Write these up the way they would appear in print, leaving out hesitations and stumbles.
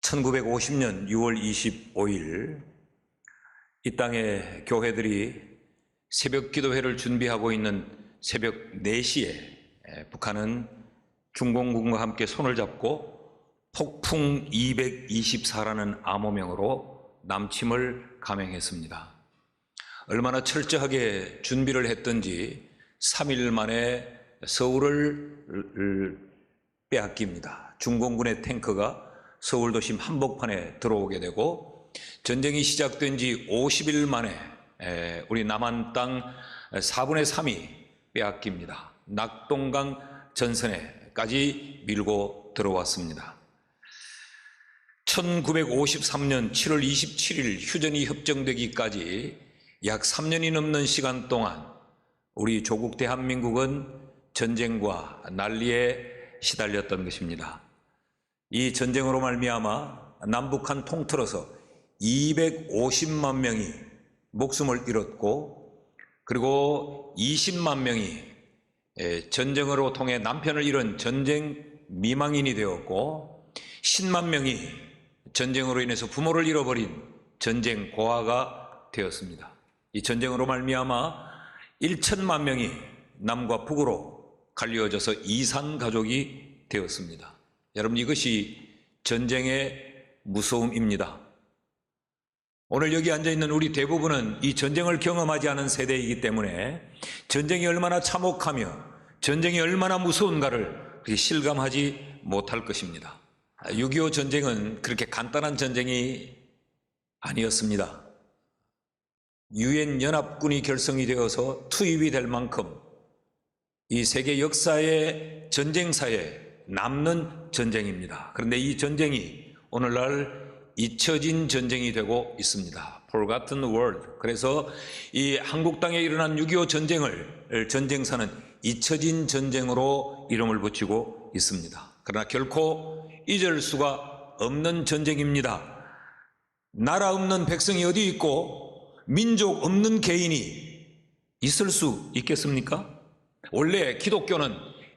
1950년 6월 25일 이 땅의 교회들이 새벽 기도회를 준비하고 있는 새벽 4시에 북한은 중공군과 함께 손을 잡고 폭풍 224라는 암호명으로 남침을 감행했습니다. 얼마나 철저하게 준비를 했던지 3일 만에 서울을 빼앗깁니다. 중공군의 탱크가 서울 도심 한복판에 들어오게 되고 전쟁이 시작된 지 50일 만에 우리 남한 땅 4분의 3이 빼앗깁니다. 낙동강 전선에까지 밀고 들어왔습니다. 1953년 7월 27일 휴전이 협정되기까지 약 3년이 넘는 시간 동안 우리 조국 대한민국은 전쟁과 난리에 시달렸던 것입니다. 이 전쟁으로 말미암아 남북한 통틀어서 250만 명이 목숨을 잃었고, 그리고 20만 명이 전쟁으로 통해 남편을 잃은 전쟁 미망인이 되었고, 10만 명이 전쟁으로 인해서 부모를 잃어버린 전쟁 고아가 되었습니다. 이 전쟁으로 말미암아 1천만 명이 남과 북으로 갈리어져서 이산 가족이 되었습니다. 여러분, 이것이 전쟁의 무서움입니다. 오늘 여기 앉아있는 우리 대부분은 이 전쟁을 경험하지 않은 세대이기 때문에 전쟁이 얼마나 참혹하며 전쟁이 얼마나 무서운가를 실감하지 못할 것입니다. 6.25 전쟁은 그렇게 간단한 전쟁이 아니었습니다. 유엔 연합군이 결성이 되어서 투입이 될 만큼 이 세계 역사의 전쟁사에 남는 전쟁입니다. 그런데 이 전쟁이 오늘날 잊혀진 전쟁이 되고 있습니다. Forgotten World. 그래서 이 한국 땅에 일어난 6.25 전쟁을 전쟁사는 잊혀진 전쟁으로 이름을 붙이고 있습니다. 그러나 결코 잊을 수가 없는 전쟁입니다. 나라 없는 백성이 어디 있고 민족 없는 개인이 있을 수 있겠습니까? 원래 기독교는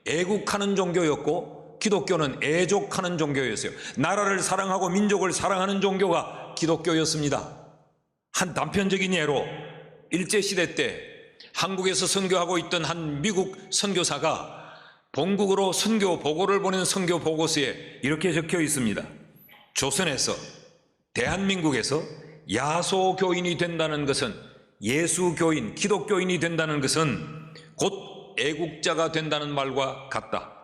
애국하는 종교였고 기독교는 애족하는 종교였어요. 나라를 사랑하고 민족을 사랑하는 종교가 기독교였습니다. 한 단편적인 예로 일제시대 때 한국에서 선교하고 있던 한 미국 선교사가 본국으로 선교 보고를 보낸 선교 보고서에 이렇게 적혀 있습니다. 조선에서 대한민국에서 야소교인이 된다는 것은, 예수교인, 기독교인이 된다는 것은 곧 애국자가 된다는 말과 같다.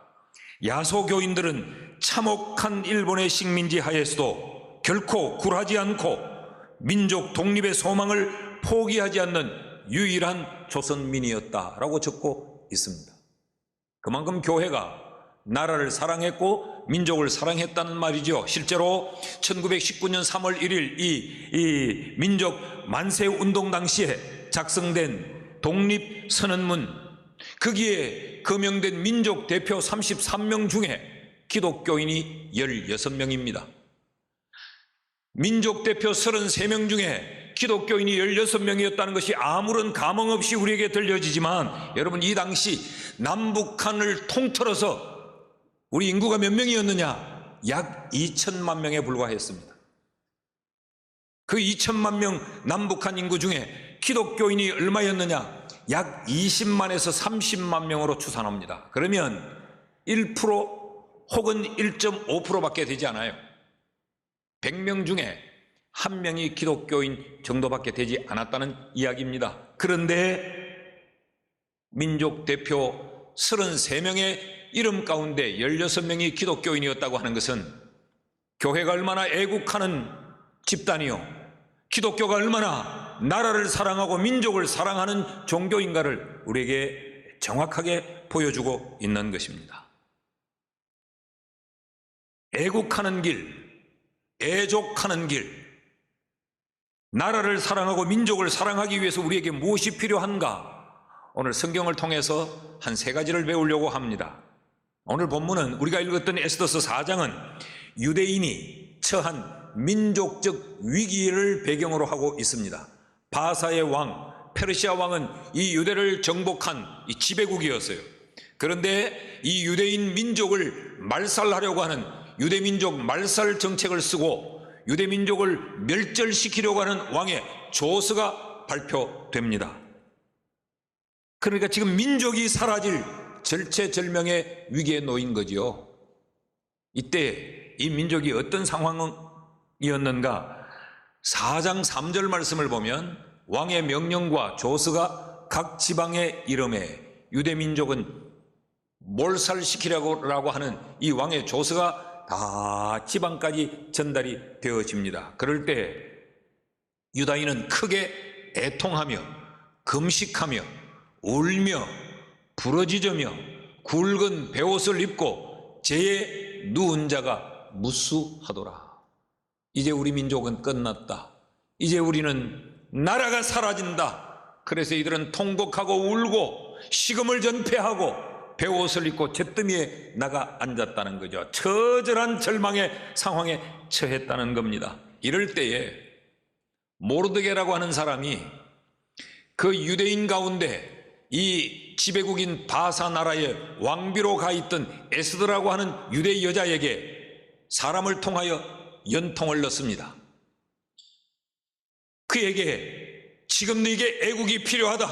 야소교인들은 참혹한 일본의 식민지 하에서도 결코 굴하지 않고 민족 독립의 소망을 포기하지 않는 유일한 조선민이었다라고 적고 있습니다. 그만큼 교회가 나라를 사랑했고 민족을 사랑했다는 말이죠. 실제로 1919년 3월 1일 이 민족 만세운동 당시에 작성된 독립선언문, 거기에 거명된 민족 대표 33명 중에 기독교인이 16명입니다. 민족 대표 33명 중에 기독교인이 16명이었다는 것이 아무런 감흥 없이 우리에게 들려지지만, 여러분, 이 당시 남북한을 통틀어서 우리 인구가 몇 명이었느냐? 약 2천만 명에 불과했습니다. 그 2천만 명 남북한 인구 중에 기독교인이 얼마였느냐? 약 20만에서 30만 명으로 추산합니다. 그러면 1% 혹은 1.5%밖에 되지 않아요. 100명 중에 1명이 기독교인 정도밖에 되지 않았다는 이야기입니다. 그런데 민족 대표 33명의 이름 가운데 16명이 기독교인이었다고 하는 것은 교회가 얼마나 애국하는 집단이요, 기독교가 얼마나 나라를 사랑하고 민족을 사랑하는 종교인가를 우리에게 정확하게 보여주고 있는 것입니다. 애국하는 길, 애족하는 길, 나라를 사랑하고 민족을 사랑하기 위해서 우리에게 무엇이 필요한가? 오늘 성경을 통해서 한 3가지를 배우려고 합니다. 오늘 본문은 우리가 읽었던 에스더서 4장은 유대인이 처한 민족적 위기를 배경으로 하고 있습니다. 바사의 왕, 페르시아 왕은 이 유대를 정복한 이 지배국이었어요. 그런데 이 유대인 민족을 말살하려고 하는 유대민족 말살 정책을 쓰고 유대민족을 멸절시키려고 하는 왕의 조서가 발표됩니다. 그러니까 지금 민족이 사라질 절체절명의 위기에 놓인 거지요. 이때 이 민족이 어떤 상황이었는가? 4장 3절 말씀을 보면 왕의 명령과 조서가 각 지방에 이름에 유대민족은 몰살시키려고 하는 이 왕의 조서가 다 지방까지 전달이 되어집니다. 그럴 때 유다인은 크게 애통하며 금식하며 울며 부러지저며 굵은 베옷을 입고 재에 누운 자가 무수하더라. 이제 우리 민족은 끝났다. 이제 우리는 나라가 사라진다. 그래서 이들은 통곡하고 울고 식음을 전폐하고 베옷을 입고 잿더미에 나가 앉았다는 거죠. 처절한 절망의 상황에 처했다는 겁니다. 이럴 때에 모르드게라고 하는 사람이 그 유대인 가운데 이 지배국인 바사 나라의 왕비로 가 있던 에스더라고 하는 유대 여자에게 사람을 통하여 연통을 넣습니다. 그에게 지금 네게 애국이 필요하다.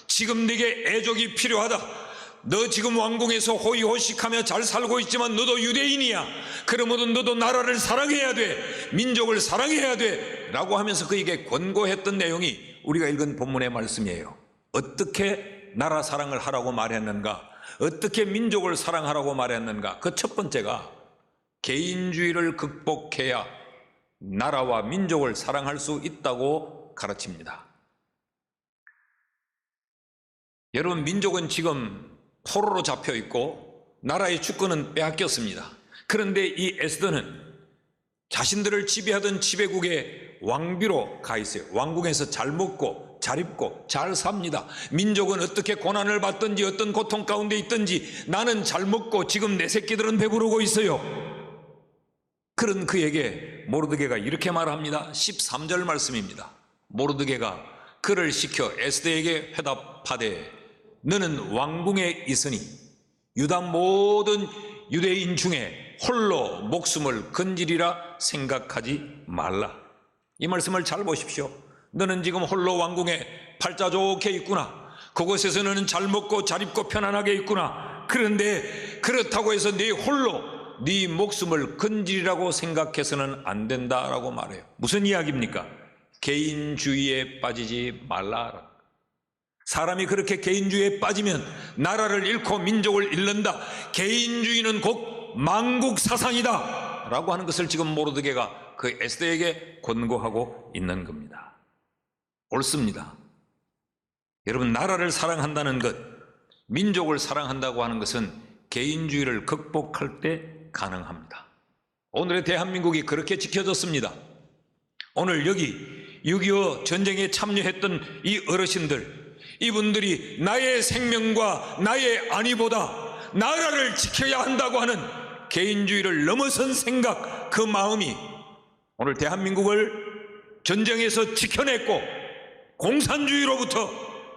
지금 네게 애족이 필요하다. 너 지금 왕궁에서 호의호식하며 잘 살고 있지만 너도 유대인이야. 그러므로 너도 나라를 사랑해야 돼. 민족을 사랑해야 돼. 라고 하면서 그에게 권고했던 내용이 우리가 읽은 본문의 말씀이에요. 어떻게 나라 사랑을 하라고 말했는가? 어떻게 민족을 사랑하라고 말했는가? 그 첫 번째가 개인주의를 극복해야 나라와 민족을 사랑할 수 있다고 가르칩니다. 여러분, 민족은 지금 포로로 잡혀 있고 나라의 주권은 빼앗겼습니다. 그런데 이 에스더는 자신들을 지배하던 지배국의 왕비로 가 있어요. 왕궁에서 잘 먹고 잘 입고 잘 삽니다. 민족은 어떻게 고난을 받든지 어떤 고통 가운데 있든지 나는 잘 먹고 지금 내 새끼들은 배부르고 있어요. 그런 그에게 모르드게가 이렇게 말합니다. 13절 말씀입니다. 모르드게가 그를 시켜 에스더에게 회답하되 너는 왕궁에 있으니 유다 모든 유대인 중에 홀로 목숨을 건지리라 생각하지 말라. 이 말씀을 잘 보십시오. 너는 지금 홀로 왕궁에 팔자 좋게 있구나. 그곳에서 너는 잘 먹고 잘 입고 편안하게 있구나. 그런데 그렇다고 해서 네 홀로 네 목숨을 건지리라고 생각해서는 안 된다라고 말해요. 무슨 이야기입니까? 개인주의에 빠지지 말라. 사람이 그렇게 개인주의에 빠지면 나라를 잃고 민족을 잃는다. 개인주의는 곧 망국 사상이다 라고 하는 것을 지금 모르드게가 그 에스더에게 권고하고 있는 겁니다. 옳습니다. 여러분, 나라를 사랑한다는 것, 민족을 사랑한다고 하는 것은 개인주의를 극복할 때 가능합니다. 오늘의 대한민국이 그렇게 지켜졌습니다. 오늘 여기 6.25 전쟁에 참여했던 이 어르신들, 이분들이 나의 생명과 나의 안위보다 나라를 지켜야 한다고 하는 개인주의를 넘어선 생각, 그 마음이 오늘 대한민국을 전쟁에서 지켜냈고 공산주의로부터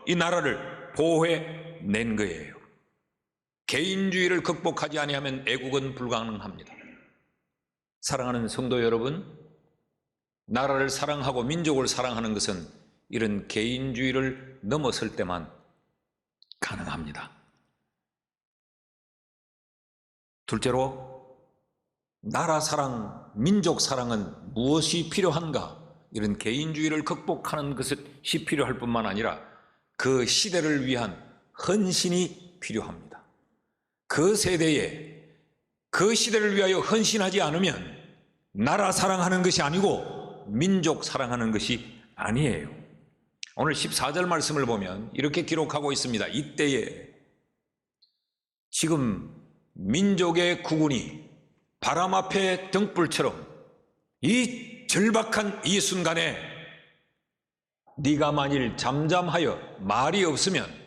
이 나라를 보호해낸 거예요. 개인주의를 극복하지 아니하면 애국은 불가능합니다. 사랑하는 성도 여러분, 나라를 사랑하고 민족을 사랑하는 것은 이런 개인주의를 넘어설 때만 가능합니다. 둘째로, 나라 사랑, 민족 사랑은 무엇이 필요한가? 이런 개인주의를 극복하는 것이 필요할 뿐만 아니라 그 시대를 위한 헌신이 필요합니다. 그 세대에 그 시대를 위하여 헌신하지 않으면 나라 사랑하는 것이 아니고 민족 사랑하는 것이 아니에요. 오늘 14절 말씀을 보면 이렇게 기록하고 있습니다. 이때에 지금 민족의 국운이 바람 앞에 등불처럼 이 절박한 이 순간에 네가 만일 잠잠하여 말이 없으면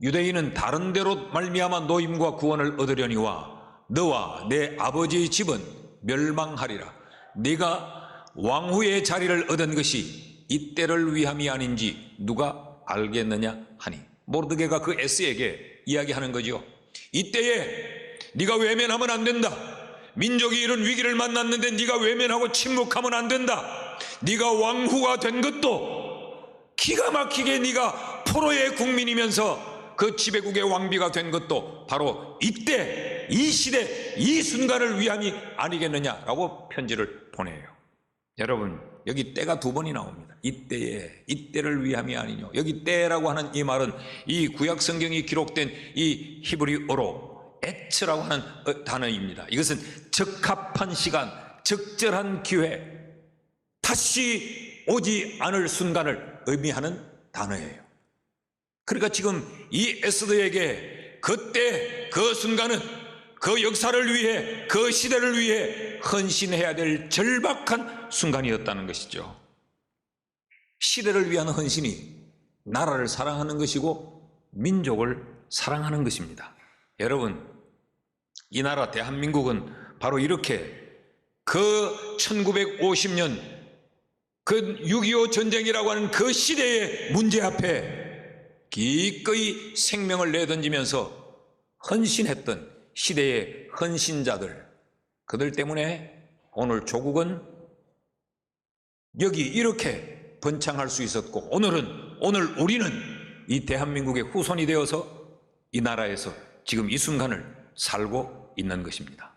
유대인은 다른 데로 말미암아 노임과 구원을 얻으려니와 너와 내 아버지의 집은 멸망하리라. 네가 왕후의 자리를 얻은 것이 이때를 위함이 아닌지 누가 알겠느냐 하니, 모르드게가 그 에스에게 이야기하는 거죠. 이때에 네가 외면하면 안 된다. 민족이 이런 위기를 만났는데 네가 외면하고 침묵하면 안 된다. 네가 왕후가 된 것도 기가 막히게 네가 포로의 국민이면서 그 지배국의 왕비가 된 것도 바로 이때, 이 시대, 이 순간을 위함이 아니겠느냐라고 편지를 보내요. 여러분, 여기 때가 두 번이 나옵니다. 이때에, 이때를 위함이 아니뇨. 여기 때라고 하는 이 말은 이 구약 성경이 기록된 이 히브리어로 에츠라고 하는 단어입니다. 이것은 적합한 시간, 적절한 기회, 다시 오지 않을 순간을 의미하는 단어예요. 그러니까 지금 이 에스더에게 그때 그 순간은 그 역사를 위해, 그 시대를 위해 헌신해야 될 절박한 순간이었다는 것이죠. 시대를 위한 헌신이 나라를 사랑하는 것이고 민족을 사랑하는 것입니다. 여러분, 이 나라 대한민국은 바로 이렇게 그 1950년 그 6.25 전쟁이라고 하는 그 시대의 문제 앞에 기꺼이 생명을 내던지면서 헌신했던 시대의 헌신자들, 그들 때문에 오늘 조국은 여기 이렇게 번창할 수 있었고, 오늘 우리는 이 대한민국의 후손이 되어서 이 나라에서 지금 이 순간을 살고 있는 것입니다.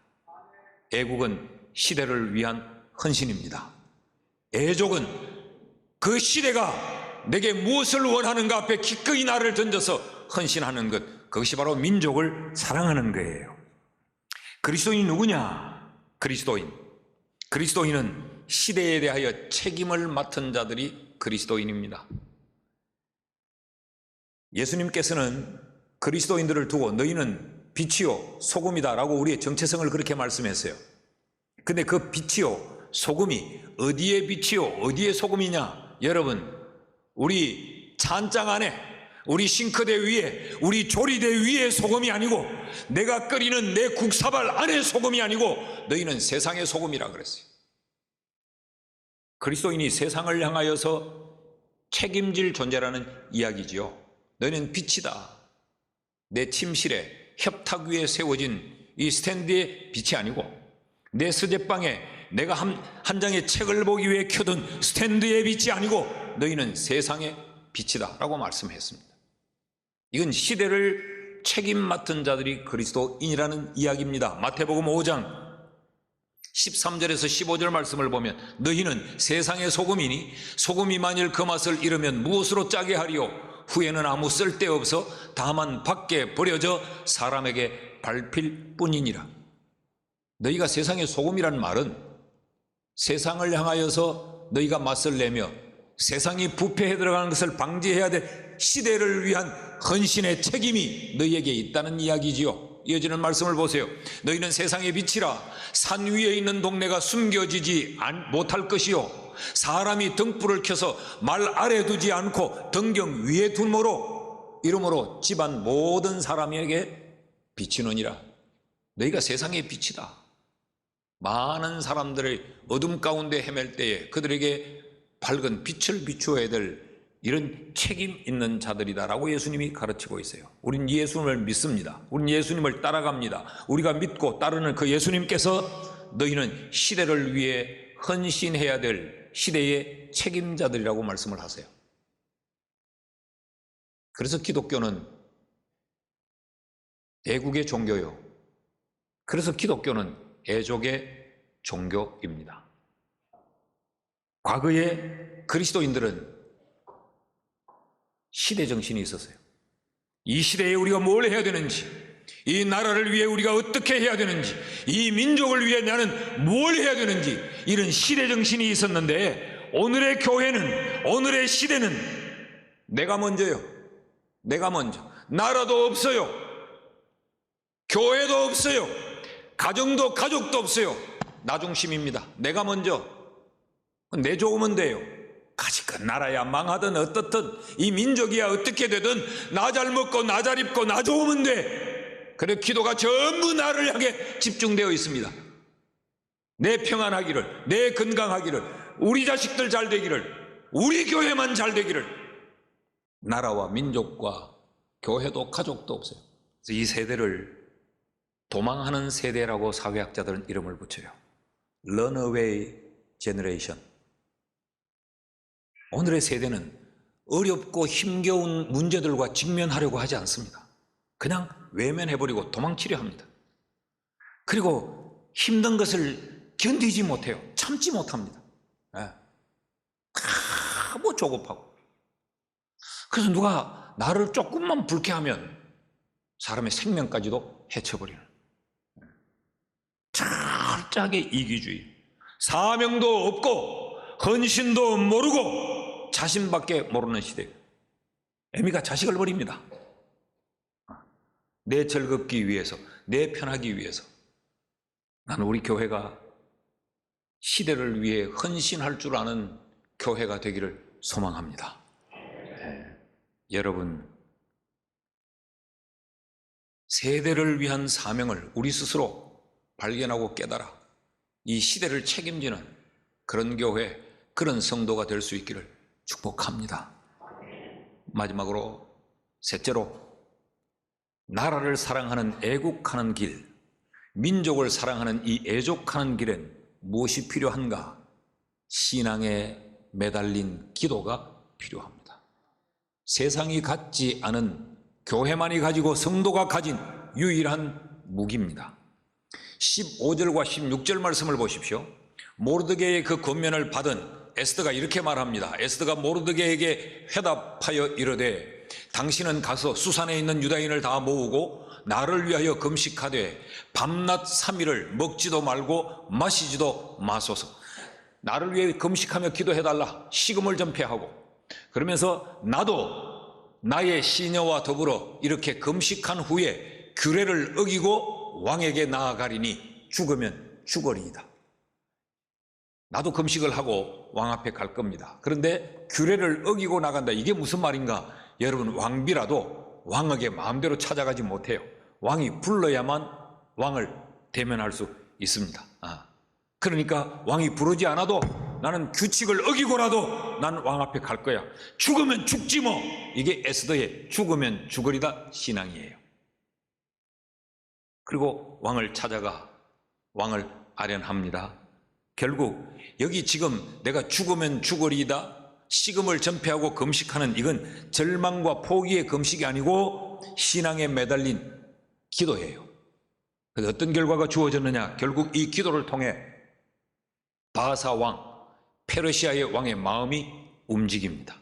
애국은 시대를 위한 헌신입니다. 애족은 그 시대가 내게 무엇을 원하는가 앞에 기꺼이 나를 던져서 헌신하는 것, 그것이 바로 민족을 사랑하는 거예요. 그리스도인이 누구냐? 그리스도인은 시대에 대하여 책임을 맡은 자들이 그리스도인입니다. 예수님께서는 그리스도인들을 두고 너희는 빛이요 소금이다 라고 우리의 정체성을 그렇게 말씀했어요. 근데 그 빛이요 소금이 어디에 빛이요 어디에 소금이냐? 여러분, 우리 찬장 안에, 우리 싱크대 위에, 우리 조리대 위에 소금이 아니고, 내가 끓이는 내 국사발 안에 소금이 아니고 너희는 세상의 소금이라 그랬어요. 그리스도인이 세상을 향하여서 책임질 존재라는 이야기지요. 너희는 빛이다. 내 침실에 협탁 위에 세워진 이 스탠드의 빛이 아니고, 내 서재방에 내가 한 장의 책을 보기 위해 켜둔 스탠드의 빛이 아니고 너희는 세상의 빛이다 라고 말씀했습니다. 이건 시대를 책임 맡은 자들이 그리스도인이라는 이야기입니다. 마태복음 5장 13절에서 15절 말씀을 보면 너희는 세상의 소금이니 소금이 만일 그 맛을 잃으면 무엇으로 짜게 하리요? 후에는 아무 쓸데없어 다만 밖에 버려져 사람에게 밟힐 뿐이니라. 너희가 세상의 소금이란 말은 세상을 향하여서 너희가 맛을 내며 세상이 부패해 들어가는 것을 방지해야 될 시대를 위한 헌신의 책임이 너희에게 있다는 이야기지요. 이어지는 말씀을 보세요. 너희는 세상의 빛이라. 산 위에 있는 동네가 숨겨지지 못할 것이요 사람이 등불을 켜서 말 아래 두지 않고 등경 위에 두므로 이러므로 집안 모든 사람에게 비치느니라. 너희가 세상의 빛이다. 많은 사람들의 어둠 가운데 헤맬 때에 그들에게 밝은 빛을 비추어야 될 이런 책임 있는 자들이다라고 예수님이 가르치고 있어요. 우린 예수님을 믿습니다. 우린 예수님을 따라갑니다. 우리가 믿고 따르는 그 예수님께서 너희는 시대를 위해 헌신해야 될 시대의 책임자들이라고 말씀을 하세요. 그래서 기독교는 애국의 종교요. 그래서 기독교는 애족의 종교입니다. 과거에 그리스도인들은 시대 정신이 있었어요. 이 시대에 우리가 뭘 해야 되는지, 이 나라를 위해 우리가 어떻게 해야 되는지, 이 민족을 위해 나는 뭘 해야 되는지, 이런 시대 정신이 있었는데 오늘의 교회는, 오늘의 시대는 내가 먼저요. 내가 먼저. 나라도 없어요. 교회도 없어요. 가족도 없어요. 나 중심입니다. 내가 먼저. 내 좋으면 돼요. 가지건 나라야 망하든 어떻든 이 민족이야 어떻게 되든 나 잘 먹고 나 잘 입고 나 좋으면 돼. 그래 기도가 전부 나를 향해 집중되어 있습니다. 내 평안하기를, 내 건강하기를, 우리 자식들 잘 되기를, 우리 교회만 잘 되기를. 나라와 민족과 교회도 가족도 없어요. 그래서 이 세대를 도망하는 세대라고 사회학자들은 이름을 붙여요. Runaway Generation. 오늘의 세대는 어렵고 힘겨운 문제들과 직면하려고 하지 않습니다. 그냥 외면해버리고 도망치려 합니다. 그리고 힘든 것을 견디지 못해요. 참지 못합니다. 너무 조급하고. 그래서 누가 나를 조금만 불쾌하면 사람의 생명까지도 해쳐버리는 철저하게 이기주의, 사명도 없고 헌신도 모르고 자신밖에 모르는 시대. 애미가 자식을 버립니다. 내 즐겁기 위해서, 내 편하기 위해서. 나는 우리 교회가 시대를 위해 헌신할 줄 아는 교회가 되기를 소망합니다. 여러분, 세대를 위한 사명을 우리 스스로 발견하고 깨달아 이 시대를 책임지는 그런 교회, 그런 성도가 될 수 있기를 축복합니다. 마지막으로 셋째로, 나라를 사랑하는 애국하는 길, 민족을 사랑하는 이 애족하는 길엔 무엇이 필요한가? 신앙에 매달린 기도가 필요합니다. 세상이 갖지 않은 교회만이 가지고 성도가 가진 유일한 무기입니다. 15절과 16절 말씀을 보십시오. 모르드게의 그 권면을 받은 에스더가 이렇게 말합니다. 에스더가 모르드게에게 회답하여 이르되, 당신은 가서 수산에 있는 유다인을 다 모으고 나를 위하여 금식하되 밤낮 3일을 먹지도 말고 마시지도 마소서. 나를 위해 금식하며 기도해달라. 식음을 전폐하고. 그러면서 나도 나의 시녀와 더불어 이렇게 금식한 후에 규례를 어기고 왕에게 나아가리니 죽으면 죽으리이다. 나도 금식을 하고 왕 앞에 갈 겁니다. 그런데 규례를 어기고 나간다. 이게 무슨 말인가? 여러분, 왕비라도 왕에게 마음대로 찾아가지 못해요. 왕이 불러야만 왕을 대면할 수 있습니다. 그러니까 왕이 부르지 않아도 나는 규칙을 어기고라도 난 왕 앞에 갈 거야. 죽으면 죽지 뭐. 이게 에스더의 죽으면 죽으리다 신앙이에요. 그리고 왕을 찾아가 왕을 아련합니다. 결국 여기 지금 내가 죽으면 죽으리다, 식음을 전폐하고 금식하는, 이건 절망과 포기의 금식이 아니고 신앙에 매달린 기도예요. 그래서 어떤 결과가 주어졌느냐? 결국 이 기도를 통해 바사 왕, 페르시아의 왕의 마음이 움직입니다.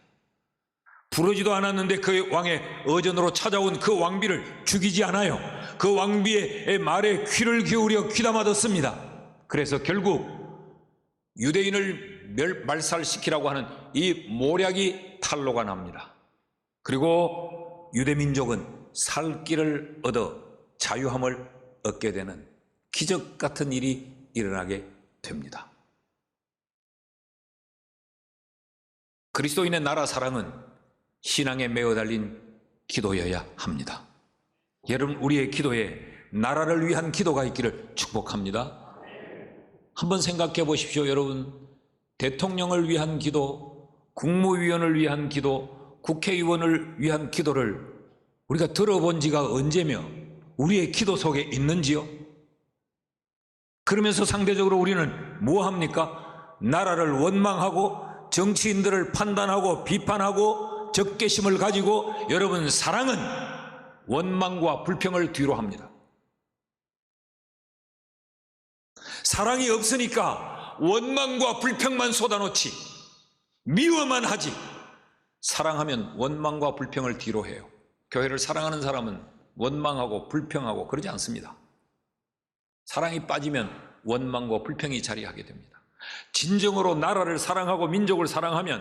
부르지도 않았는데 그 왕의 어전으로 찾아온 그 왕비를 죽이지 않아요. 그 왕비의 말에 귀를 기울여 귀담아 듣습니다. 그래서 결국 유대인을 말살시키라고 하는 이 모략이 탄로가 납니다. 그리고 유대민족은 살 길을 얻어 자유함을 얻게 되는 기적 같은 일이 일어나게 됩니다. 그리스도인의 나라 사랑은 신앙에 매어 달린 기도여야 합니다. 여러분, 우리의 기도에 나라를 위한 기도가 있기를 축복합니다. 한번 생각해 보십시오. 여러분, 대통령을 위한 기도, 국무위원을 위한 기도, 국회의원을 위한 기도를 우리가 들어본 지가 언제며 우리의 기도 속에 있는지요? 그러면서 상대적으로 우리는 뭐 합니까? 나라를 원망하고 정치인들을 판단하고 비판하고 적개심을 가지고, 여러분, 사랑은 원망과 불평을 뒤로 합니다. 사랑이 없으니까 원망과 불평만 쏟아놓지, 미워만 하지. 사랑하면 원망과 불평을 뒤로 해요. 교회를 사랑하는 사람은 원망하고 불평하고 그러지 않습니다. 사랑이 빠지면 원망과 불평이 자리하게 됩니다. 진정으로 나라를 사랑하고 민족을 사랑하면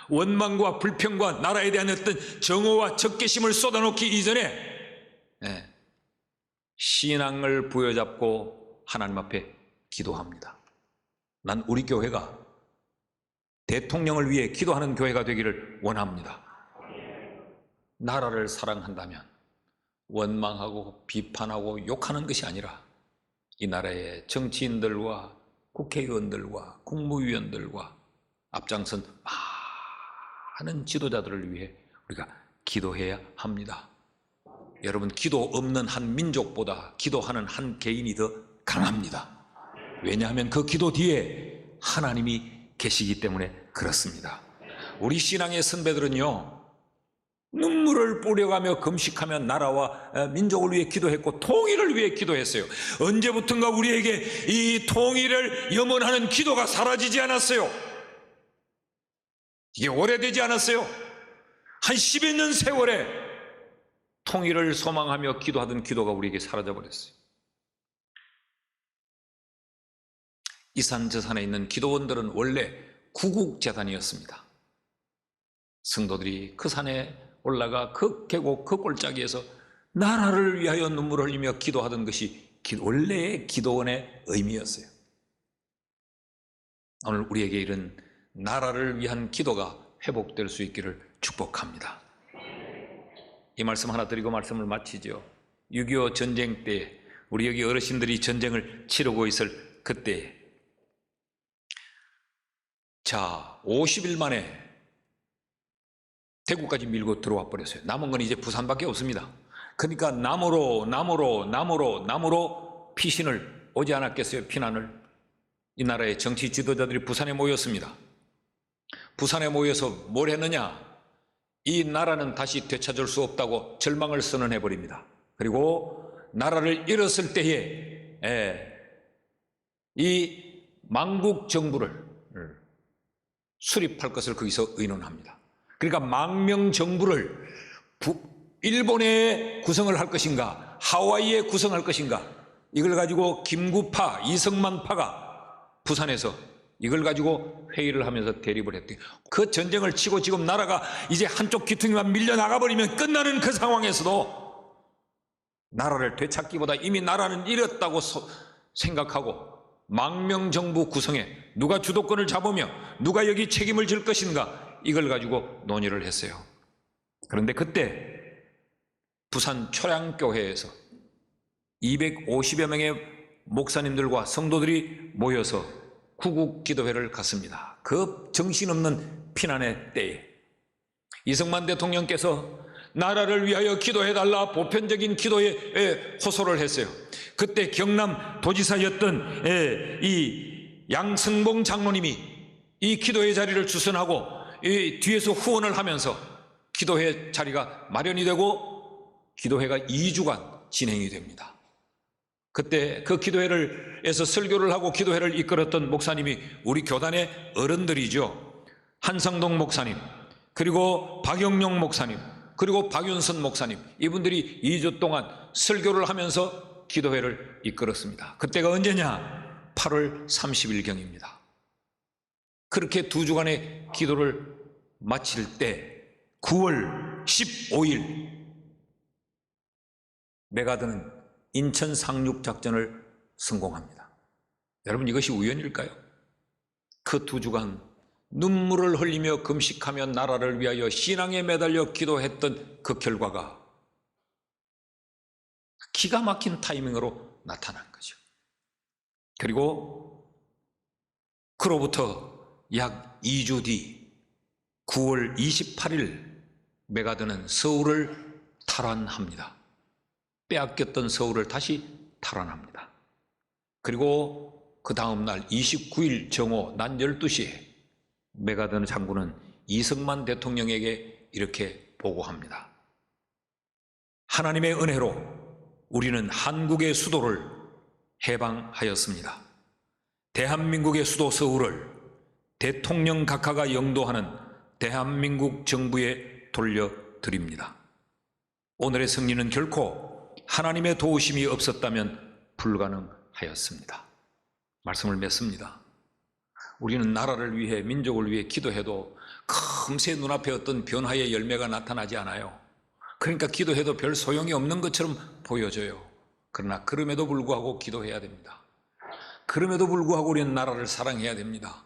원망과 불평과 나라에 대한 어떤 정오와 적개심을 쏟아놓기 이전에 신앙을 부여잡고 하나님 앞에 기도합니다. 난 우리 교회가 대통령을 위해 기도하는 교회가 되기를 원합니다. 나라를 사랑한다면 원망하고 비판하고 욕하는 것이 아니라 이 나라의 정치인들과 국회의원들과 국무위원들과 앞장선 많은 지도자들을 위해 우리가 기도해야 합니다. 여러분, 기도 없는 한 민족보다 기도하는 한 개인이 더 강합니다. 왜냐하면 그 기도 뒤에 하나님이 계시기 때문에 그렇습니다. 우리 신앙의 선배들은요, 눈물을 뿌려가며 금식하며 나라와 민족을 위해 기도했고 통일을 위해 기도했어요. 언제부턴가 우리에게 이 통일을 염원하는 기도가 사라지지 않았어요. 이게 오래되지 않았어요. 한 10여 년 세월에 통일을 소망하며 기도하던 기도가 우리에게 사라져버렸어요. 이 산 저 산에 있는 기도원들은 원래 구국재단이었습니다. 성도들이 그 산에 올라가 그 계곡 그 골짜기에서 나라를 위하여 눈물을 흘리며 기도하던 것이 원래의 기도원의 의미였어요. 오늘 우리에게 이런 나라를 위한 기도가 회복될 수 있기를 축복합니다. 이 말씀 하나 드리고 말씀을 마치죠. 6.25 전쟁 때 우리 여기 어르신들이 전쟁을 치르고 있을 그때, 자, 50일 만에 대구까지 밀고 들어와 버렸어요. 남은 건 이제 부산밖에 없습니다. 그러니까 남으로 피신을 오지 않았겠어요? 피난을. 이 나라의 정치 지도자들이 부산에 모였습니다. 부산에 모여서 뭘 했느냐? 이 나라는 다시 되찾을 수 없다고 절망을 선언해버립니다. 그리고 나라를 잃었을 때에 이 망국 정부를 수립할 것을 거기서 의논합니다. 그러니까 망명 정부를 일본에 구성을 할 것인가, 하와이에 구성할 것인가, 이걸 가지고 김구파, 이승만파가 부산에서 이걸 가지고 회의를 하면서 대립을 했대요. 그 전쟁을 치고 지금 나라가 이제 한쪽 귀퉁이만 밀려나가 버리면 끝나는 그 상황에서도 나라를 되찾기보다 이미 나라는 잃었다고 생각하고 망명정부 구성에 누가 주도권을 잡으며 누가 여기 책임을 질 것인가, 이걸 가지고 논의를 했어요. 그런데 그때 부산 초량교회에서 250여 명의 목사님들과 성도들이 모여서 구국기도회를 갔습니다. 그 정신없는 피난의 때에 이승만 대통령께서 나라를 위하여 기도해달라 보편적인 기도에 호소를 했어요. 그때 경남 도지사였던 이 양승봉 장로님이 이 기도회 자리를 주선하고 이 뒤에서 후원을 하면서 기도회 자리가 마련이 되고 기도회가 2주간 진행이 됩니다. 그때 그 기도회에서 설교를 하고 기도회를 이끌었던 목사님이 우리 교단의 어른들이죠. 한상동 목사님, 그리고 박영용 목사님, 그리고 박윤선 목사님, 이분들이 2주 동안 설교를 하면서 기도회를 이끌었습니다. 그때가 언제냐? 8월 30일경입니다. 그렇게 2주간의 기도를 마칠 때 9월 15일 메가드는 인천 상륙작전을 성공합니다. 여러분, 이것이 우연일까요? 그 2주간 눈물을 흘리며 금식하며 나라를 위하여 신앙에 매달려 기도했던 그 결과가 기가 막힌 타이밍으로 나타난 거죠. 그리고 그로부터 약 2주 뒤 9월 28일 메가드는 서울을 탈환합니다. 빼앗겼던 서울을 다시 탈환합니다. 그리고 그 다음 날 29일 정오 낮 12시에 메가드 장군은 이승만 대통령에게 이렇게 보고합니다. 하나님의 은혜로 우리는 한국의 수도를 해방하였습니다. 대한민국의 수도 서울을 대통령 각하가 영도하는 대한민국 정부에 돌려드립니다. 오늘의 승리는 결코 하나님의 도우심이 없었다면 불가능하였습니다. 말씀을 맺습니다. 우리는 나라를 위해, 민족을 위해 기도해도 금세 눈앞에 어떤 변화의 열매가 나타나지 않아요. 그러니까 기도해도 별 소용이 없는 것처럼 보여져요. 그러나 그럼에도 불구하고 기도해야 됩니다. 그럼에도 불구하고 우리는 나라를 사랑해야 됩니다.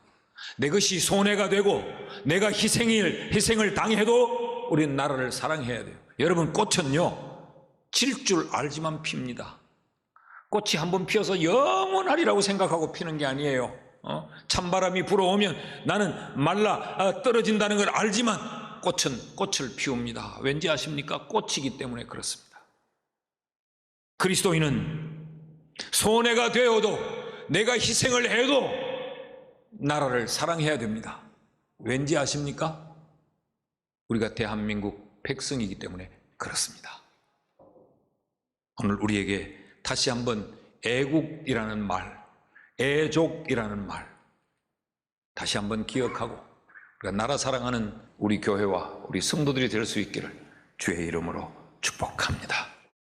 내 것이 손해가 되고 내가 희생을 당해도 우리는 나라를 사랑해야 돼요. 여러분, 꽃은요 질 줄 알지만 핍니다. 꽃이 한번 피어서 영원하리라고 생각하고 피는 게 아니에요. 찬바람이 불어오면 나는 말라 떨어진다는 걸 알지만 꽃은 꽃을 피웁니다. 왠지 아십니까? 꽃이기 때문에 그렇습니다. 그리스도인은 손해가 되어도 내가 희생을 해도 나라를 사랑해야 됩니다. 왠지 아십니까? 우리가 대한민국 백성이기 때문에 그렇습니다. 오늘 우리에게 다시 한번 애국이라는 말, 애족이라는 말 다시 한번 기억하고 우리가 나라 사랑하는 우리 교회와 우리 성도들이 될 수 있기를 주의 이름으로 축복합니다.